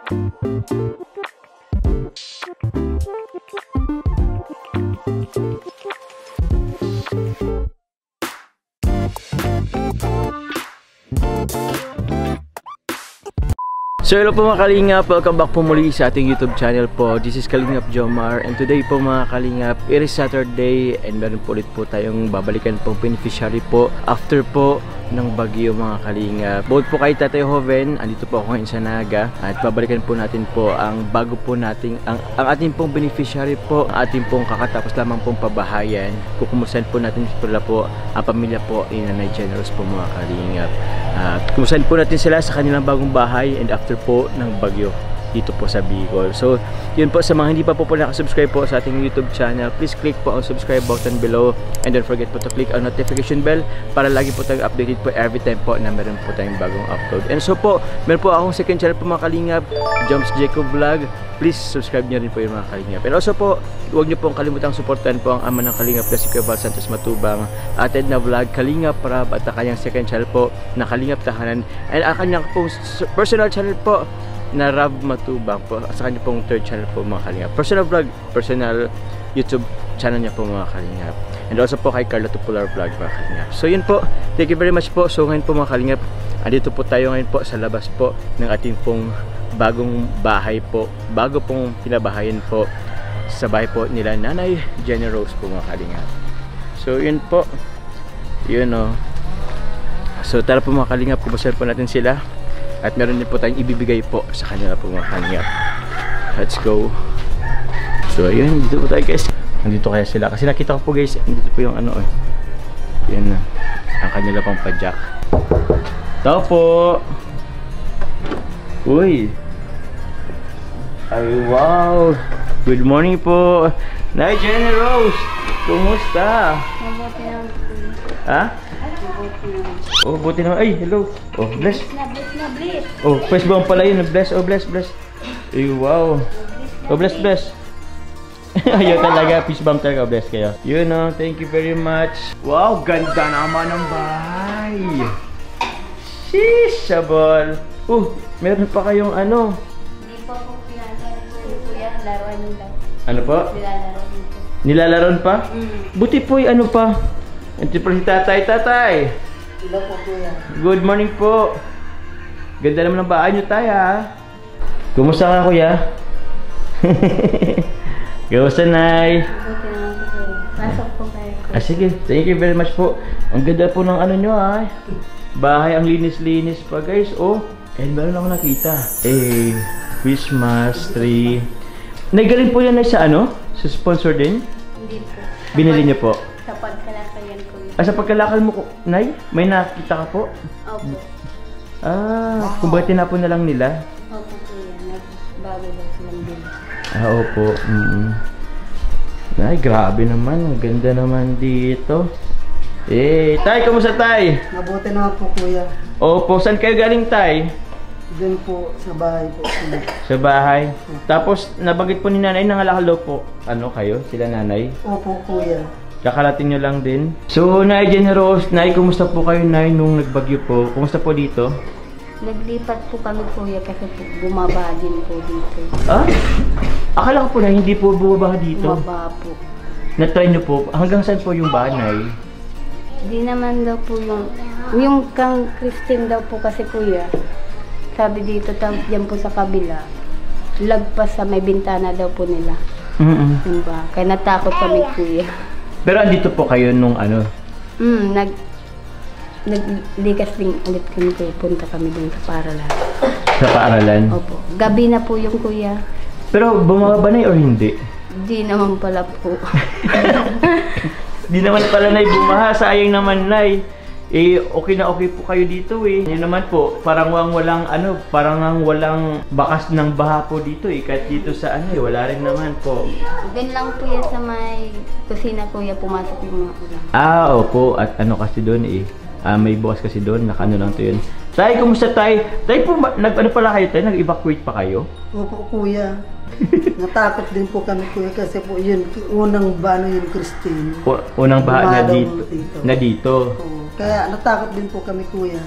So hello po mga Kalingap, welcome back po muli sa ating YouTube channel po. This is Kalingap Jomar, and today po mga Kalingap, it is Saturday and meron po ulit po tayong babalikan pong beneficiary po after po ng bagyo mga Kalingap. Bukod po kay Tatay Hoven, andito po ako ngayon sa Naga at babalikan po natin po ang bago po nating ang ating pong beneficiary po, ang ating pong kakatapos lamang pong pabahayan. Kukumustahin po natin pala po ang pamilya po ni Nanay Generous po mga Kalingap. Kumustahin po natin sila sa kanilang bagong bahay and after po ng bagyo dito po sa Bicol. So yun po, sa mga hindi pa po nakasubscribe po sa ating YouTube channel, please click po ang subscribe button below and don't forget po to click ang notification bell para lagi po tayong updated po every time po na meron po tayong bagong upload. And so po, meron po akong second channel po mga Kalingap, Joms Jacob Vlog. Please subscribe nyo rin po yung mga Kalingap. And also po, huwag nyo pong kalimutang supportan po ang ama ng Kalingap na si Kuya Val Santos Matubang, atin na vlog Kalingap Rab at ang kanyang second channel po na Kalingap Tahanan, and ang kanyang pong personal channel po na Rab Matubang po sa kanya pong third channel po mga Kalingap. Personal vlog, personal YouTube channel niya po mga Kalingap. And also po kay Carlo Tupular Vlog mga Kalingap. So yun po, thank you very much po. So ngayon po mga Kalingap, andito po tayo ngayon po sa labas po ng ating pong bagong bahay po, bago pong pinabahayan po sa bahay po nila Nanay Generous po mga Kalingap. So yun po, yun o. So tara po mga Kalingap, kubusan po natin sila at meron din po tayong ibibigay po sa kanila po mga Kalingap. Let's go. So ayun, dito po tayo guys. Nandito kaya sila kasi nakita ko po guys, dito po yung ano yan na ang kanila pang padyak. Tao po. Uy. Ay wow. Good morning po, Nay Generous. Kumusta? Mabuti naman po. Ha? Oh, buti naman. Ay, hello. Oh, bless. Bless. Oh, first bomb pala yun. Bless. Oh, bless. Ay, wow. Oh, bless. Ayaw talaga. Peace bomb talaga. Bless kayo. Yun o. Thank you very much. Wow, ganda naman ng bahay. Sheesh, sabol. Oh, meron pa kayong ano. Hindi po po kuya. Laruan nila. Ano po? Nilalaro dito. Nilalaron pa? Buti po yung ano pa. Ito po si tatay. Hello po kuya. Good morning po. Ganda naman ang bahay nyo tayo ha. Kumusta ka kuya? Kumusta Nay? Mabuti naman po kuya. Pasok po kayo kuya. Ah sige, thank you very much po. Ang ganda po ng ano nyo ha. Bahay ang linis-linis pa guys. Oh, and meron ako nakita. Christmas tree. Nagaling po yan Nay sa ano? Sa sponsor din? Hindi po. Binili niyo po? Sa pagkalakayan kuya. Ah, sa pagkalakal mo Nay? May nakita ka po? Opo. Ah, kumbaga tinapon na lang nila? Opo kuya. Nagbago daw silang bill. Ah, opo. Ay, grabe naman. Ang ganda naman dito. Tay, kamusta Tay? Mabuti naman po kuya. Opo, saan kayo galing Tay? Doon po sa bahay po. Sa bahay. Tapos, nabanggit po ni Nanay, nangalakal daw po. Ano kayo? Sila Nanay? Opo kuya. Kakarating nyo lang din. So, Nay Generous, Nay, kumusta po kayo Nay nung nagbagyo po? Kumusta po dito? Naglipat po kami kuya kasi po bumaba din po dito. Ah? Akala ko po na hindi po bumaba dito. Bumaba po. Na-try nyo po. Hanggang saan po yung bahay Nay? Di naman daw po yung kang Christine daw po kasi kuya. Sabi dito, dyan po sa kabila, lagpas sa may bintana daw po nila. Diba? Kaya natakot kami kuya. Pero andito po kayo nung ano? Naglikas din ulit kami kuya. Punta kami dun sa paaralan. Sa paaralan? Opo. Gabi na po yung kuya. Pero bumaba ba Nay or hindi? Di naman pala po. Di naman pala Nay bumaha. Sayang naman Nay. Okay na okay po kayo dito Yun naman po, parang walang ano, parang walang bakas ng baha po dito Kahit dito sa ano wala rin naman po. Doon lang po yan sa may kusina kuya, pumasok yung mga ulam. Ah, opo. At ano kasi doon may bukas kasi doon, nakano lang to yun. Tay, kumusta Tay? Tay po, ano pala kayo Tay? Nag-evacuate pa kayo? Opo kuya. Natakot din po kami kuya kasi po yun, unang bano yun Christine. Unang baha na Dumadaw dito. dito. Na dito. Oo. Kaya natakot din po kami kuya.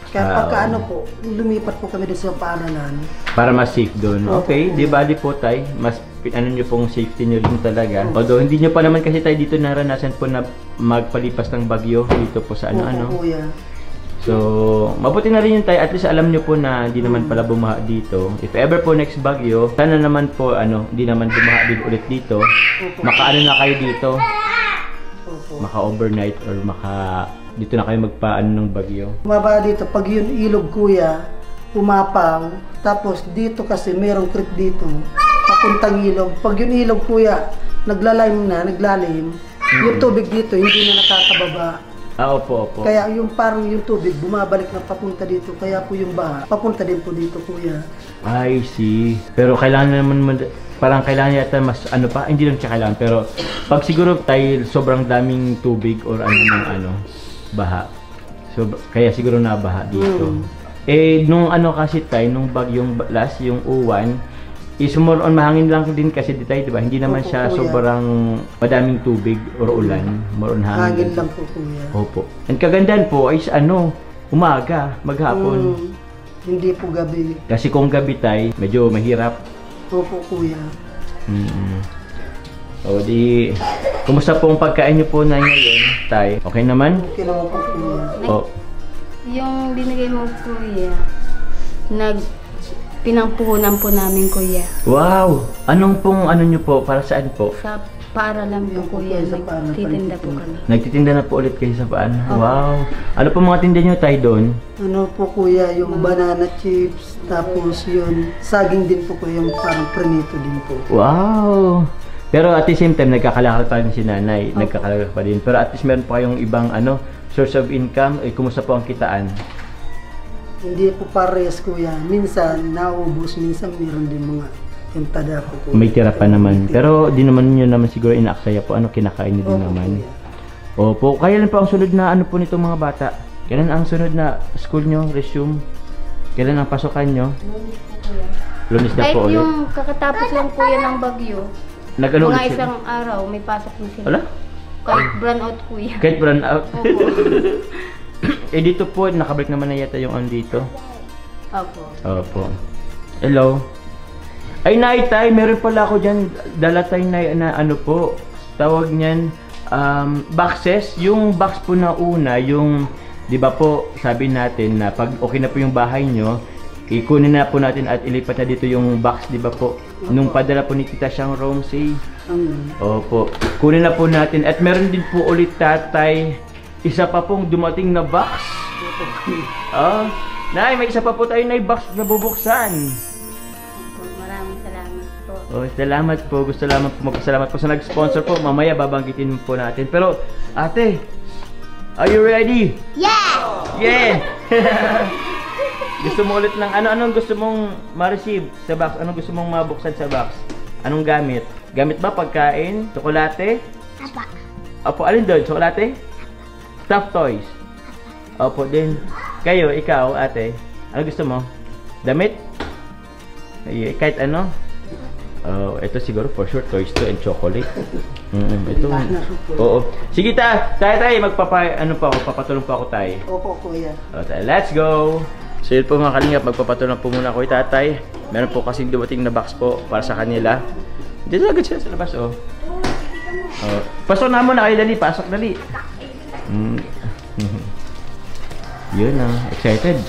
Kaya pagka ano po, lumipat po kami doon sa paaralan. Para mas safe doon. Okay, di bali po tay, mas ano nyo pong safety nyo rin talaga. Although hindi nyo pa naman kasi tayo dito naranasan po na magpalipas ng bagyo dito po sa ano-ano. Opo, kuya. So, mabuti na rin yung tayo. At least alam nyo po na hindi naman pala bumaha dito. If ever po next bagyo, sana naman po hindi naman bumaha din ulit dito. Maka-ano na kayo dito. Maka-overnight or dito na kayo magpaano ng bagyo. Bumaba dito, pag yun ilog kuya, pumapaw. Tapos dito kasi merong creek dito, papuntang ilog. Pag yun ilog kuya, naglalim, yung tubig dito hindi na nakakababa. Opo. Kaya yung parang yung tubig bumabalik na papunta dito, kaya po yung baha papunta din po dito kuya. I see. Pero kailangan naman parang kailangan yata mas pa, hindi lang siya kailangan, pero pag siguro tayo sobrang daming tubig or baha. So kaya siguro nabaha dito. Nung kasi tayo, nung bagyong last, yung uwan, is more on mahangin lang din kasi dito, di ba? Hindi naman siya sobrang madaming tubig or ulan. More on hangin lang po kuya. Opo. And kagandahan po is umaga, maghapon. Hindi po gabi. Kasi kung gabi tayo, medyo mahirap. Opo kuya. O di, kumusta pong pagkain niyo po na ngayon, tay? Okay naman? Okay naman po kuya. Yung binigay mo kuya, pinangpuhunan po namin kuya. Wow! Anong pong niyo po? Para saan po? Sa paaralan po kuya, nagtitinda po kami. Nagtitinda na po ulit kayo sa paan? Wow! Ano po mga tinda niyo tayo doon? Ano po kuya, yung banana chips, tapos yun, saging din po kuya, yung parang prenito din po. Wow! Pero at the same time, nagkakalakal pa rin si nanay. Nagkakalakal pa din. Pero at least meron pa kayong ibang source of income. Kumusta po ang kitaan? Hindi po parehas kuya. Minsan naubos, minsan meron din mga yung tada po kuya. May tira pa naman. Pero di naman nyo naman siguro inaaksaya po. Kinakain nyo din naman. Opo. Kaya lang po ang sunod na po nitong mga bata? Kailan ang sunod na school nyo, resume? Kailan ang pasokan nyo? Lunes na po ulit. Kahit yung kakatapos lang po yan ng bagyo, mga isang araw, may pasok na sila. Wala? Kahit burn out kuya. Kahit burn out? Dito po, nakabalik naman na yata yung dito. Opo. Hello. Ay, nay, tay, meron pala ako dyan. Dala tayo na po. Tawag niyan, boxes. Yung box po na una, yung, di ba po, sabi natin na pag okay na po yung bahay nyo, ikunin na po natin at ilipat na dito yung box, di ba po? Nung padala po ni Tita Siyang Romsey. Opo. Kunin na po natin. At meron din po ulit tatay, isa pa pong dumating na box. Nay, may isa pa po tayo na box na bubuksan. Maraming salamat po. Salamat po. Gusto lamang po magpasalamat po sa nag-sponsor po. Mamaya babanggitin po natin. Pero, ate, are you ready? Yeah! Gusto mo ulit ng anong gusto mong ma-receive sa box? Anong gusto mong mabuksan sa box? Anong gamit? Gamit ba pagkain? Tsokolate? Opo, alin doon? Tsokolate? Stuffed toys? Opo din. Kayo, ikaw, ate, ano gusto mo? Damit? Kahit ano? Ito siguro for sure toys to and chocolate. Ito. Oo. Sige tayo, papatulong pa ako tayo. Opo kuya. Let's go! So yun po mga kalingap, magpapatulong po muna ako kay tatay. Meron po kasing dumating na box po para sa kanila. Dito agad sila sa labas, Pasok na mo na kayo, dali. Pasok, dali. Yun excited.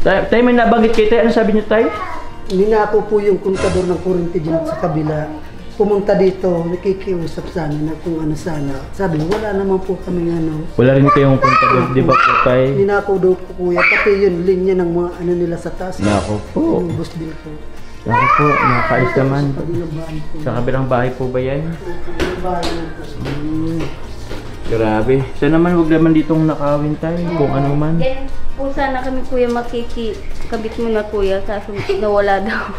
Tayo may nabanggit kayo tayo. Ano sabi niyo tayo? Ninako po yung kontador ng kuryente dyan sa kabila. Pumunta dito, nakikiusap sana na kung ano sana. Sabi, wala naman po kami Wala rin kayong kontador, di ba po tayo? Ninako daw po kuya, pati yun, linya ng mga nila sa taas. Nako po. Bus din po. Nako po, nakaalis naman. Sa kabilang bahay po ba yan? Grabe. Sana naman huwag naman ditong nakawin tayo kung ano man. Ganyan po sana kami kuya makikikabit mo na kuya, kaso nawala daw.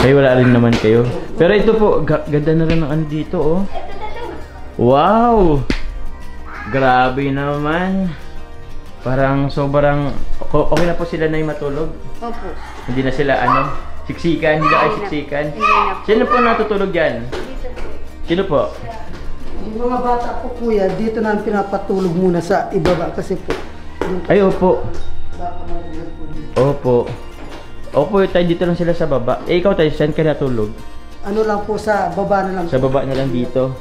Ay, wala rin naman kayo. Pero ito po, ganda na rin ang dito, Wow! Grabe naman. Parang sobrang okay na po sila na matulog. Opo. Hindi na sila siksikan, hindi na kayo siksikan. Sino po natutulog dyan? Sino po? Yung mga bata po kuya, dito na pinapatulog muna sa ibaba kasi po. Ay, opo. Baka malaglag po dito. Opo. Opo, tayo dito lang sila sa baba. Eh, ikaw tayo, saan ka natulog? Ano lang po sa baba na lang. Sa baba na lang dito.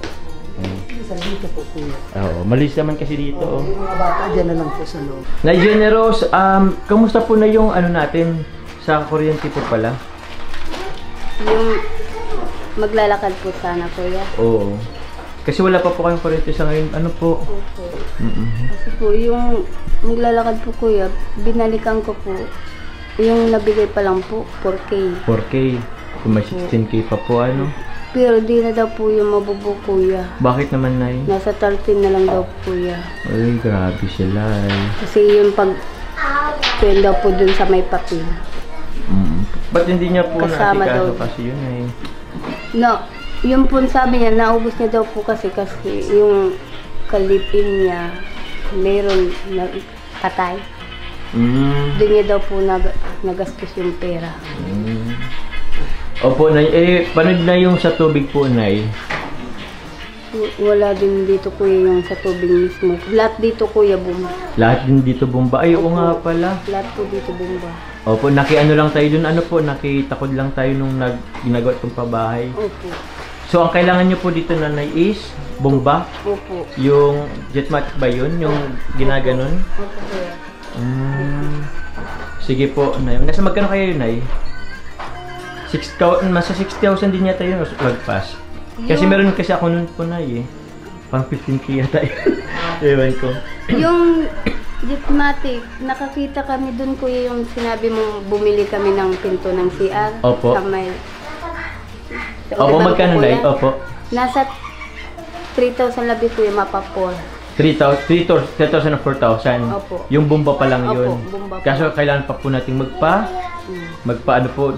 Sa dito po kuya. Oo, malis naman kasi dito. Oh, yung mga bata dyan na lang po sa loob. Nay Generous, kamusta po na yung ano natin sa kuryente po pala? Yung maglalakad po sana, kuya. Oo. Kasi wala pa po kayong kuryente sa ngayon. Ano po? Opo. Kasi po, yung maglalakad po, kuya, binalikan ko po. Yung nabigay pa lang po, 4K. 4K. Kung may 16K pa po, ano? Pero di na daw po yung mabubo, kuya. Bakit naman, Nay? Nasa 13 na lang daw po, kuya. Ay, grabe sila eh. Kasi yung pag... Yun daw po dun sa may papel. Ba't hindi niya po Kasama naasikaso daw. kasi yun eh? No, yung po sabi niya, naubos niya daw po kasi yung kalipin niya, meron na patay. Doon niya daw po nagastos yung pera. Opo, Nay. Eh, paano na yung sa tubig po, Nay? Wala din dito, kuya, yung sa tubig mismo. Lahat dito, kuya, bumba. Lahat din dito bumba. Ay, oo nga pala. Lahat po dito bumba. Opo, nakiano lang tayo dun. Ano po, nakitakod lang tayo nung ginagawa itong pabahay. Opo. So, ang kailangan nyo po dito, Nanay, is bomba. Opo. Yung Jetmatic ba yun? Yung ginaganon? Opo, kuya. Sige po, Nay. Nasa magkano kayo, Nay? 6,000, masa 6,000 din yata yun, lagpas. Kasi meron kasi ako nun po, Nay, eh. Pang 15K yata yun. Ewan ko. Yung Jetmatic, nakakita kami dun, kuya, yung sinabi mo bumili kami ng pinto ng CR. Opo. Sa may... Opo, magkano, Nay? Opo. Nasa 3,000 labi, kuya, mapa 4. 3,000 or 4,000. Opo. Yung bomba pa lang yun. Opo, bomba pa. Kaso kailangan pa po nating magpa ano po,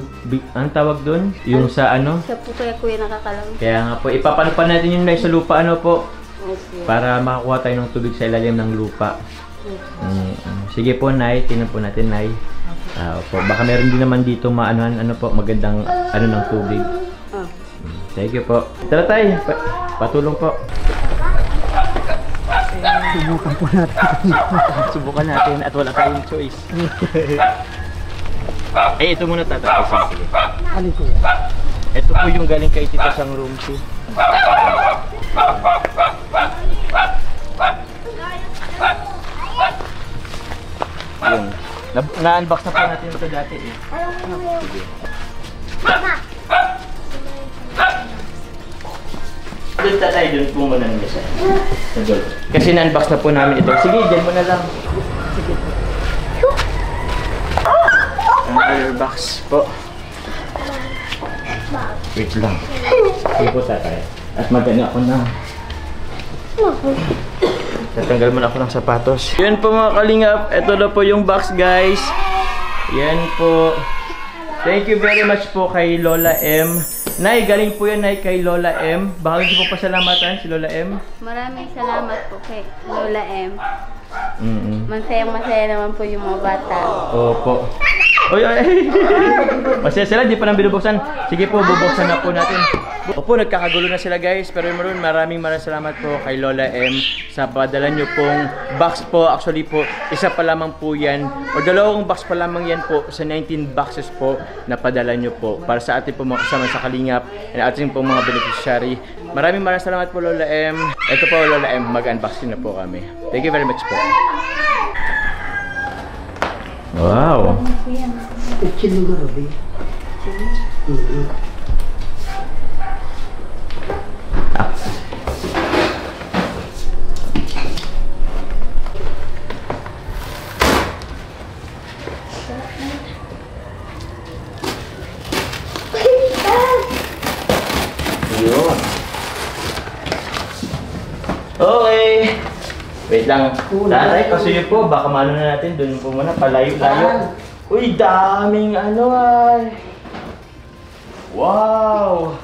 anong tawag doon? Yung sa ano? Siya po kaya, kuya, nakakalam. Kaya nga po, ipapano pa natin yung Nay sa lupa, ano po? Opo. Para makakuha tayo ng tubig sa ilalim ng lupa. Sige po, Nay. Tingnan po natin, Nay. Opo. Baka meron din naman dito maanohan, ano po, magandang ano ng tubig. Thank you po. Tara tayo. Patulong po. Subukan po natin. Subukan natin at wala tayong choice. Eh, ito muna tatapos. Sige. Alin kuya? Ito po yung galing kay Tito Sang room 2. Yun. Na-unbox na po natin ito dati eh. Sige. Doon tatay, doon po muna ng isa. Kasi na-unbox na po namin ito. Sige, dyan mo na lang. Sige po. Ang other box po. Wait lang. Sige po tatay. At magana ako na. Tatanggal mo na ako ng sapatos. Yan po mga kalingap. Ito na po yung box, guys. Yan po. Thank you very much po kay Lola M. Nay, galing po yan, Nay, kay Lola M. Baka hindi po pasalamatan si Lola M. Maraming salamat po kay Lola M. Masaya naman po yung mga bata. Opo. Oy, ay. Masaya sila, di pa nang binubuksan. Sige po, bubuksan na po natin. Opo, nagkakagulo na sila, guys. Pero maraming salamat po kay Lola M sa padala nyo pong box po. Actually po, isa pa lamang po yan. O dalawang box pa lamang yan po sa 19 boxes po na padala nyo po. Para sa ating po mga kasama sa Kalingap and ating po mga beneficiary. Maraming salamat po, Lola M. Ito po, Lola M, mag-unboxing na po kami. Thank you very much po. Wow! Itchin mo na rin. Yun. Okay. Wait lang. Tatay, kasi yun po, baka maano na natin. Doon po muna, palayo-layo. Uy, daming ano ay. Wow!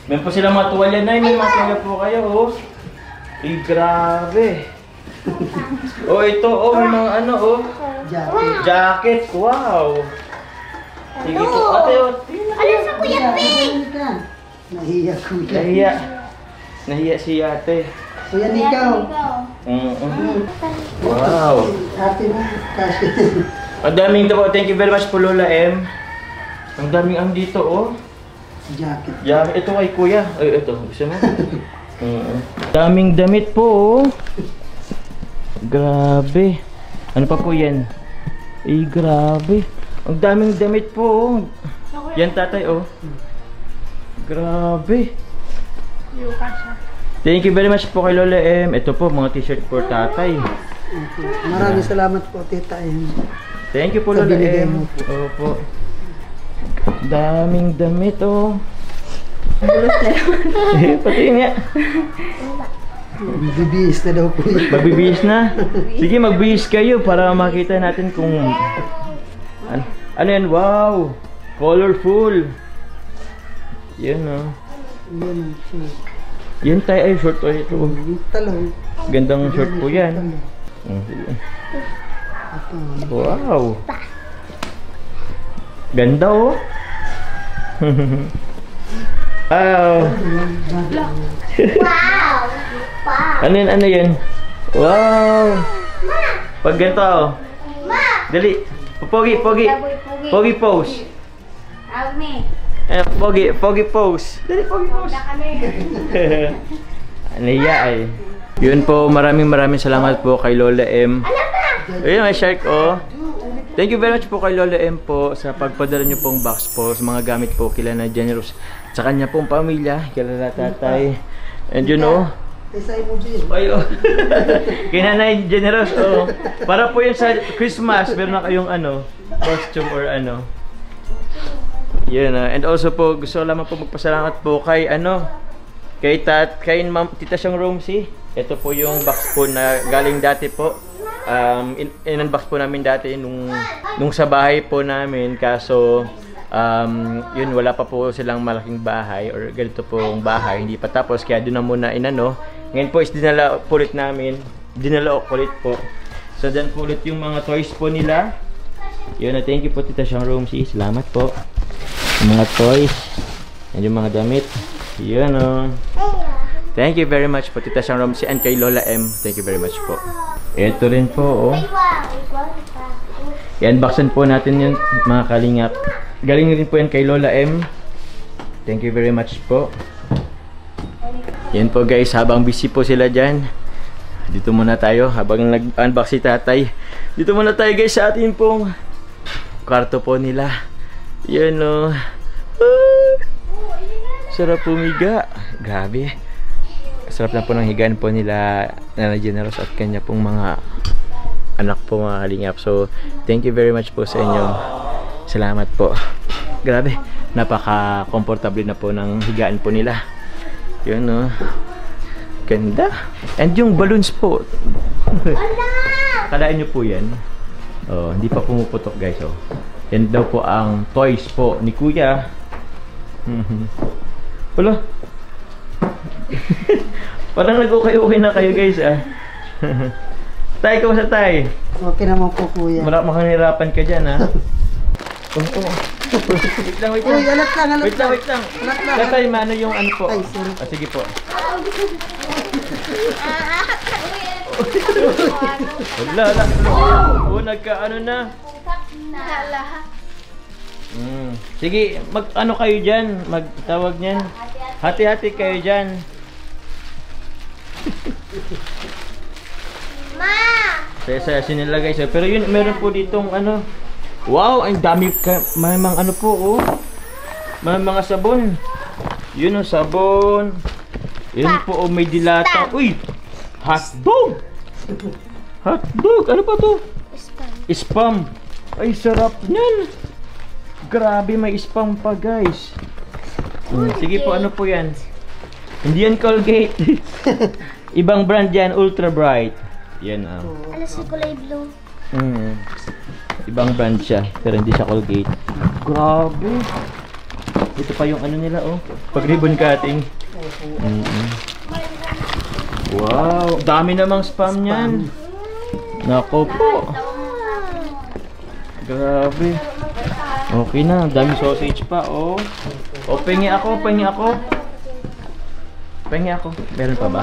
Meron po silang mga tuwalya na. May mga tuwalya po kayo, oh. Uy, grabe. Oh, ito, oh, may mga ano, oh. Jacket. Jacket, wow. Sige po, ate, oh. Ano sa kuya P? Nahiya kuya. Nahiya. Nahiya si ate. Kuya Nikaw. Wow. Ate mo, kasi. Ang daming ito po. Thank you very much po, Lola M. Ang daming ang dito, oh. Jacket. Yeah, ito kay Kuya. Ay, ito. Gusto mo? Daming damit po, oh. Grabe. Ano pa po yan? Eh, grabe. Ang daming damit po, oh. Yan, tatay, oh. Grabe. Thank you very much po kay Lola M. Ito po, mga t-shirt for tatay. Maraming salamat po, Tita M. Thank you po, Sa Lola binigay M. mo po. Opo. Daming damit, oh. Pati nga. Bibihis na daw po yun. Magbibihis na? Sige, magbihis kayo para makita natin kung... Ano yan? Wow! Colorful! Yan, oh. Yan, short. Yan tayo ay short o ito. Talong. Gandang short po yan. Wow! Ganda, oh! Wow! Ano yan? Ano yan? Wow! Pag ganito, oh. Dali! Pogi, pogi! Pogi pose! Pogi pose! Dali, pogi pose! Ano ya ay? Yun po, maraming salamat po kay Lola M. Ayun, may shark, oh. Thank you very much po kay Lola M po sa pagpadala niyo pong box po sa mga gamit po kila na Generous sa kanya pong pamilya, kila tatay. And you know, ayo. Kinanay Generous, oh. Para po yun sa Christmas, meron na kayong ano, costume or ano. Yun, and also po gusto lamang po magpasalamat po kay ano, kay Ma'am Tita Siyang Romsey. Ito po yung box po na galing dati po. In-unbox po namin dati nung sa bahay po namin, kaso yun, wala pa po silang malaking bahay or ganito pong bahay, hindi pa tapos, kaya doon na muna inano. Ngayon po is dinala ulit namin, dinala ulit po. So dyan po ulit yung mga toys po nila. Yun, na thank you po Tita Siyang Romsey, salamat po. Yung mga toys and yung mga damit, yun, oh. Thank you very much po Tita Siyang Romsey and kay Lola M. Thank you very much po. Ito rin po, oh. I-unboxan po natin yun, mga kalingap. Galing rin po yan kay Lola M. Thank you very much po. Yan po guys, habang busy po sila dyan, dito muna tayo, habang nag-unbox si tatay. Dito muna tayo guys sa atin pong kwarto po nila. Yan, oh. Sarap pumiga. Grabe. Sarap na po ng higaan po nila Nana Generous at kanya pong mga anak po, mga kalingap. So thank you very much po sa inyo. Salamat po. Grabe, napaka-comfortable na po ng higaan po nila. Yun, no. Ganda. And yung balloons po. Kalain nyo po yan. Oh, hindi pa pumuputok guys, oh. Yan daw po ang toys po ni Kuya. Wala. Parang nag-okay-okay na kayo guys, ah. Tay, kamusta tay? Okay naman po, Kuya. Makanirapan ka dyan, ha? Wait lang. Uy, alat lang. Wait lang. Tatay, mano yung ano po? Ay, sorry. Ah, sige po. Wala. Oh, nagka-ano na. Sige, mag-ano kayo dyan? Magtawag niyan. Hati-hati kayo dyan. Ma! Saya sinila guys. Pero yun, meron po ditong ano. Wow, ang dami may mga ano po, oh. May mga sabon. Yun, oh, sabon. Yun po, oh, may dilata. Uy! Hotdog! Hotdog! Ano pa to? Spam. Ay, sarap niyan. Grabe, may spam pa guys. Sige po, ano po yan? Hindi yan Colgate. Ibang brand yan, Ultra Bright. Yan, ah. Alas si kulay blue. Ibang brand siya, pero hindi siya Colgate. Grabe. Ito pa yung ano nila, oh. Pag ribbon cutting. Wow, dami namang spam niyan. Nako po. Grabe. Okay na, dami sausage pa, oh. O, pengi ako. Meron pa ba?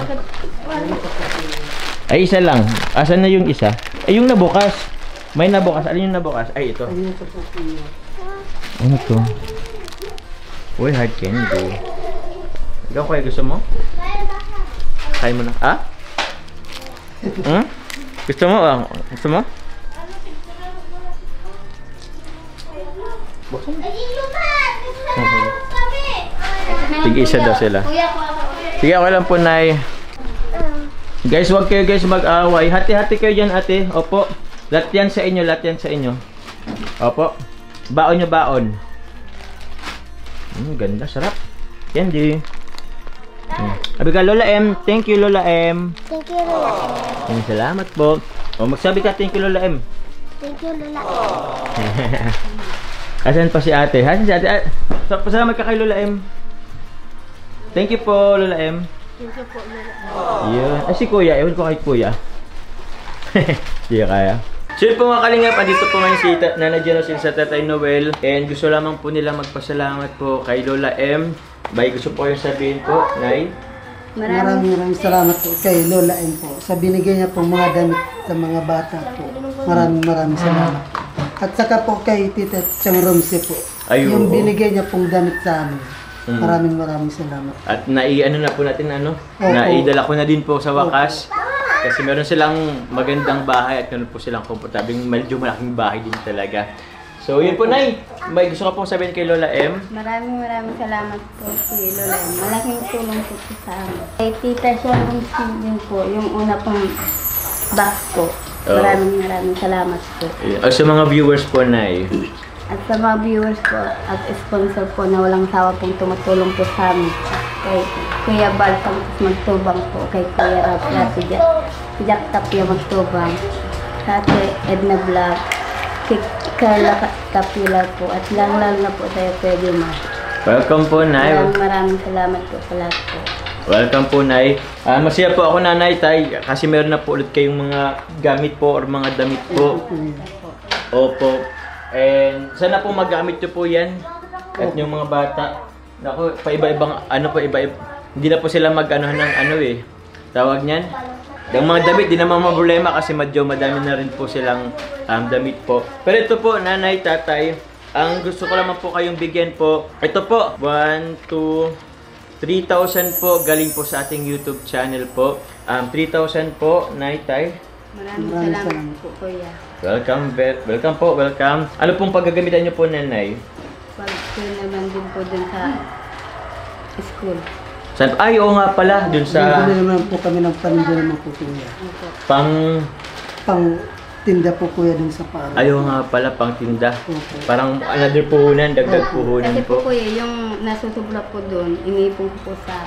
Ay, isa lang. Asan na yung isa? Ay, yung nabukas. May nabukas. Alin yung nabukas? Ay, ito. Ayun ito po kuya. Ano to? Uy, hard candy. Ikaw kaya gusto mo? Kaya mo na. Ah? Hmm? Gusto mo? Ah? Gusto mo? Sige, isa daw sila. Sige, ako lang po, Nay. Guys, wag kayo guys mag-away. Hati-hati kayo dyan, ate. Opo. Lahat yan sa inyo, lahat yan sa inyo. Opo. Baon nyo, baon. Ganda, sarap. Candy. Sabi ka, Lola M. Thank you, Lola M. Thank you, Lola. Salamat po. O, magsabi ka, thank you, Lola M. Thank you, Lola. Asan pa si ate? Asan si ate? Pasalamat ka kay Lola M. Thank you po, Lola M. Thank you po, Lola. Yun. Ay, si Kuya. Ewan ko kay Kuya. Hindi kaya. So yun po mga kalingap, andito po ngayon si Nana Genosin sa Tatay Noel. And gusto lamang po nila magpasalamat po kay Lola M. Bay, gusto po yung sabihin po, Nay? Maraming salamat po kay Lola M po. Sa binigay niya po mga damit sa mga bata po. Maraming salamat. At saka po kay Tita Chang Romse po. Ayun. Yung binigay niya pong damit sa amin. Maraming salamat. At nai-ano na po natin, ano? Opo. Naidala ko na din po sa wakas. Kasi meron silang magandang bahay at meron po silang komportabling, medyo malaking bahay din talaga. So yun po, Nay. May gusto ka pong sabihin kay Lola M? Maraming salamat po si Lola M. Malaking tulong po sa amin. Kay Tita Sharon din po, yung una pong box po. Maraming salamat po. At sa mga viewers po, Nay. At sa mga viewers po at sponsor po na walang sawa pong tumutulong po sa amin. Kay Kuya Bal Magtubang po, kay Kuya Rap, si Jack Tapia Magtubang, sa Ate Edna Vlog, kay Carla Tapila po, at lang na po tayo pwede ma. Welcome po, Nay. Maraming salamat po sa lahat po. Welcome po, Nay. Masaya po ako, Nanay, Tay, kasi meron na po ulit kayong mga gamit po or mga damit po. Opo. And sana po magamit nyo po yan at yung mga bata. Naku, paiba-ibang ano po, iba-iba. Hindi na po sila mag-ano ng ano eh. Tawag niyan. Yung mga damit, di naman problema kasi medyo madami na rin po silang damit po. Pero ito po, Nanay, Tatay, ang gusto ko lamang po kayong bigyan po. Ito po, 1, 2, 3,000 po galing po sa ating YouTube channel po. 3,000 po, Nay, Tay. Maraming salamat po, Kuya. Welcome po, welcome. Ano pong paggagamitan nyo po, Nanay? Pag-school naman din po dun sa school. Ay, oo nga pala, dun sa Bili naman po kami ng paninda naman po kuya. pang Tinda po kuya dun sa parang. ayaw nga pala, pang tinda. Opo. Parang another puhunan, dagdag puhunan Kasi po, po. Kuya, yung nasutubla po dun, inipon ko po sa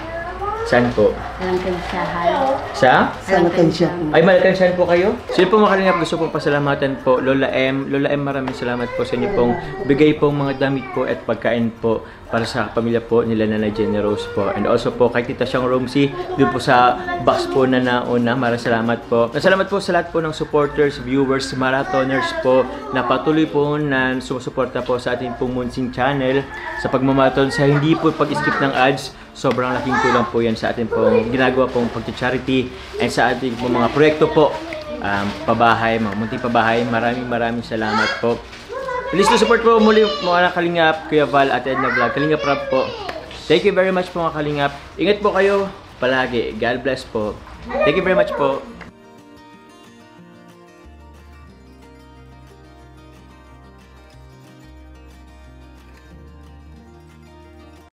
Saan po? Alangkansahan. Sa? Sa Latansya po. Ay, Malakansyan po kayo? Sino po makalingap gusto pong pasalamatan po? Lola M. Lola M, maraming salamat po sa inyo pong bigay pong mga damit po at pagkain po para sa pamilya po nila Nanay Generous po. And also po kay Tita Siang Romsey, doon po sa box po na nauna. Maraming salamat po. Salamat po sa lahat po ng supporters, viewers, marathoners po na patuloy po na sumusuporta po sa ating pong Munsing channel sa pagmamarathon, sa hindi po pag-skip ng ads. Sobrang laking tulong po yan sa ating pong ginagawa pong pag-charity and sa ating pong mga proyekto po. Pabahay, mga munting pabahay. Maraming salamat po. Please to support po muli mga Kalingap, Kuya Val at Edna Vlog. Kalingap Rap po. Thank you very much po mga Kalingap. Ingat po kayo palagi. God bless po. Thank you very much po.